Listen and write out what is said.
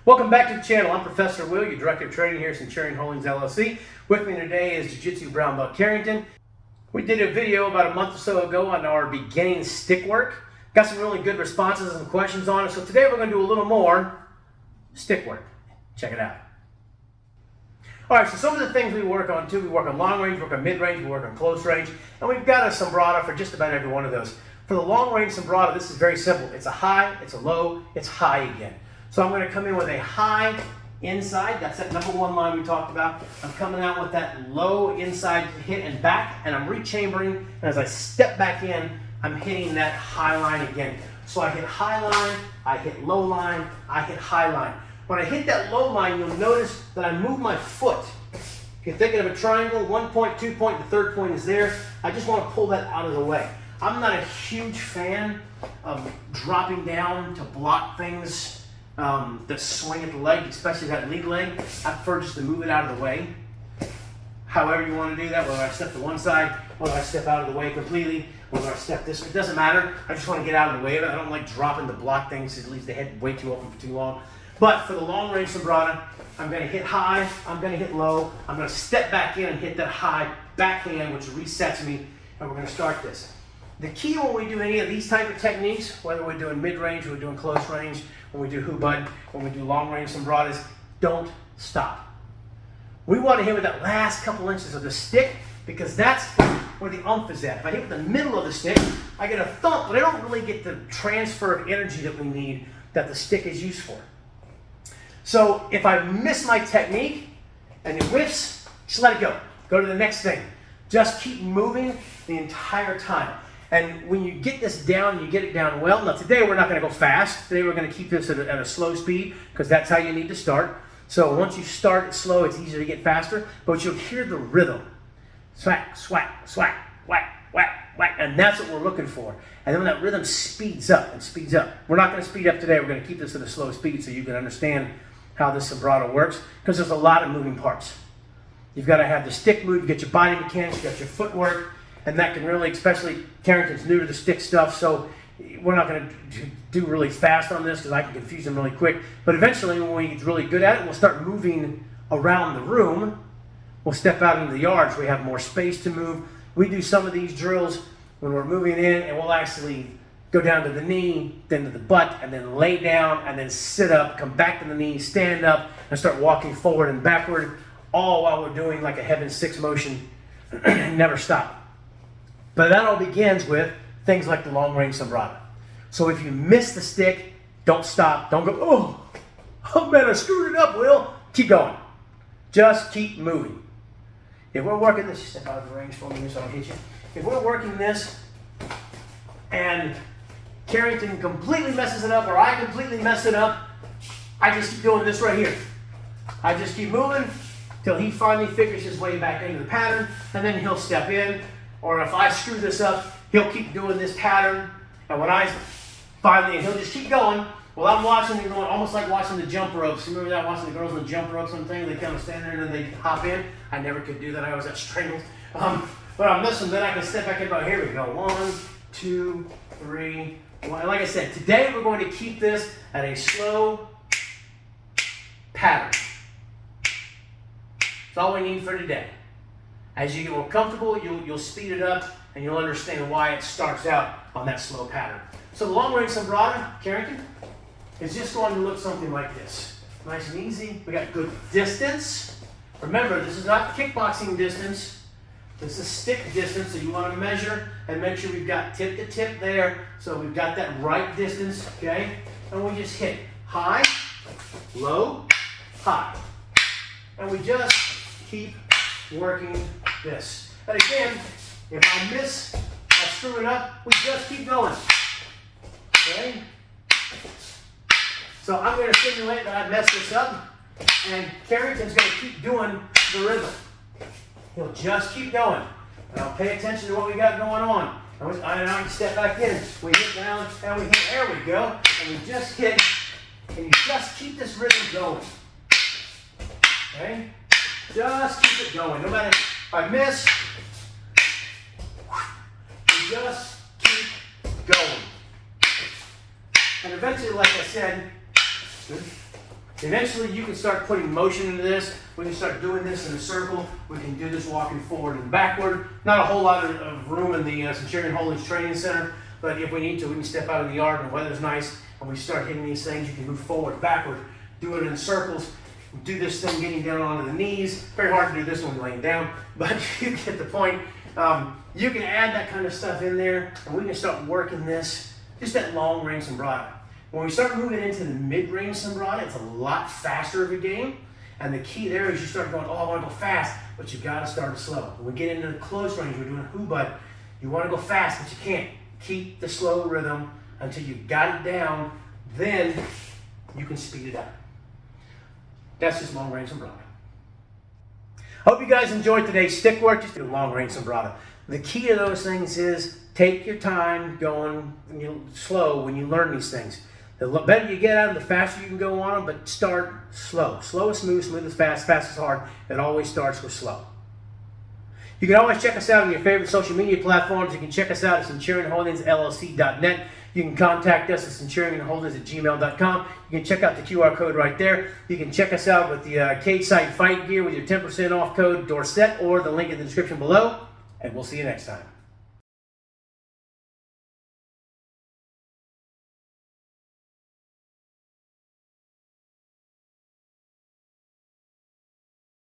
Welcome back to the channel. I'm Professor Will, your Director of Training here at Centurion Holdings LLC. With me today is Jiu-Jitsu Brown Belt Carrington. We did a video about a month or so ago on our beginning stick work. Got some really good responses and questions on it. So today we're going to do a little more stick work. Check it out. Alright, so some of the things we work on too, we work on long range, we work on mid range, we work on close range, and we've got a Sumbrada for just about every one of those. For the long range Sumbrada, this is very simple. It's a high, it's a low, it's high again. So I'm going to come in with a high inside, that's that number one line we talked about. I'm coming out with that low inside hit and back, and I'm rechambering, and as I step back in, I'm hitting that high line again. So I hit high line, I hit low line, I hit high line. When I hit that low line, you'll notice that I move my foot. If you're thinking of a triangle, 1 point, 2 point, the third point is there. I just want to pull that out of the way. I'm not a huge fan of dropping down to block things that swing at the leg, especially that lead leg. I prefer just to move it out of the way. However you want to do that, whether I step to one side, whether I step out of the way completely, whether I step this way, it doesn't matter. I just want to get out of the way of it. I don't like dropping to block things. It leaves the head way too open for too long. But for the long range Sumbrada, I'm going to hit high, I'm going to hit low, I'm going to step back in and hit that high backhand, which resets me, and we're going to start this. The key when we do any of these type of techniques, whether we're doing mid-range, we're doing close range, when we do hoo-bud, when we do long-range Sumbradas, don't stop. We want to hit with that last couple inches of the stick because that's where the umph is at. If I hit with the middle of the stick, I get a thump, but I don't really get the transfer of energy that we need that the stick is used for. So if I miss my technique and it whiffs, just let it go. Go to the next thing. Just keep moving the entire time. And when you get this down, you get it down well. Now today we're not going to go fast. Today we're going to keep this at a slow speed because that's how you need to start. So once you start it slow, it's easier to get faster. But you'll hear the rhythm. Swack, swack, swack, whack, whack, whack. And that's what we're looking for. And then when that rhythm speeds up and speeds up. We're not going to speed up today. We're going to keep this at a slow speed so you can understand how this Sumbrada works because there's a lot of moving parts. You've got to have the stick move, you get your body mechanics, you got your footwork, and that can really, especially Carrington's new to the stick stuff, so we're not going to do really fast on this because I can confuse him really quick. But eventually, when we get really good at it, we'll start moving around the room. We'll step out into the yard so we have more space to move. We do some of these drills when we're moving in, and we'll actually go down to the knee, then to the butt, and then lay down, and then sit up, come back to the knee, stand up, and start walking forward and backward, all while we're doing like a heaven six motion, never stop. But that all begins with things like the long range Sumbrada. So if you miss the stick, don't stop, don't go, oh man, I screwed it up, Will. Keep going. Just keep moving. If we're working this, step out of the range for me so I don't hit you. If we're working this, and Carrington completely messes it up, or I completely mess it up, I just keep doing this right here. I just keep moving till he finally figures his way back into the pattern, and then he'll step in. Or if I screw this up, he'll keep doing this pattern, and when I finally, he'll just keep going. Well, I'm watching him going, almost like watching the jump ropes. You remember that, watching the girls on the jump ropes and things? They kind of stand there and then they hop in. I never could do that. I always got strangled. But I'm missing. Then I can step back in. About here we go. 1, 2, 3. Well, like I said, today we're going to keep this at a slow pattern. That's all we need for today. As you get more comfortable, you'll speed it up and you'll understand why it starts out on that slow pattern. So the long range Sumbrada, Carrington, is just going to look something like this. Nice and easy. We got good distance. Remember, this is not kickboxing distance. This is stick distance, so you want to measure and make sure we've got tip to tip there. So we've got that right distance, okay? And we just hit high, low, high. And we just keep working this. And again, if I miss, I screw it up, we just keep going. Okay? So I'm going to simulate that I mess this up, and Carrington's going to keep doing the rhythm. He'll just keep going. And I'll pay attention to what we got going on. And I can step back in. We hit down, and we hit, there we go. And we just hit, and you just keep this rhythm going. Okay? Just keep it going. No matter if I miss, you just keep going. And eventually, like I said, Eventually, you can start putting motion into this. We can start doing this in a circle. We can do this walking forward and backward. Not a whole lot of room in the Centurion Holdings Training Center, but if we need to, we can step out in the yard and the weather's nice, and we start hitting these things. You can move forward, backward, do it in circles. Do this thing getting down onto the knees. Very hard to do this one laying down, but you get the point. You can add that kind of stuff in there, and we can start working this, just that long range Sumbrada. When we start moving into the mid-range Sumbrada, it's a lot faster of a game. And the key there is you start going, oh, I want to go fast, but you got to start slow. When we get into the close range, we're doing a hoo-bud. You want to go fast, but you can't. Keep the slow rhythm until you got it down. Then you can speed it up. That's just long range Sumbrada. Hope you guys enjoyed today's stick work. Just do long range Sumbrada. The key to those things is take your time going slow when you learn these things. The better you get at them, the faster you can go on them, but start slow. Slow is smooth, smooth is fast, fast is hard. It always starts with slow. You can always check us out on your favorite social media platforms. You can check us out at CenturionHoldingsLLC.net. You can contact us at CenturionHoldings@gmail.com. You can check out the QR code right there. You can check us out with the Cage Site Fight gear with your 10% off code Dorset or the link in the description below. And we'll see you next time.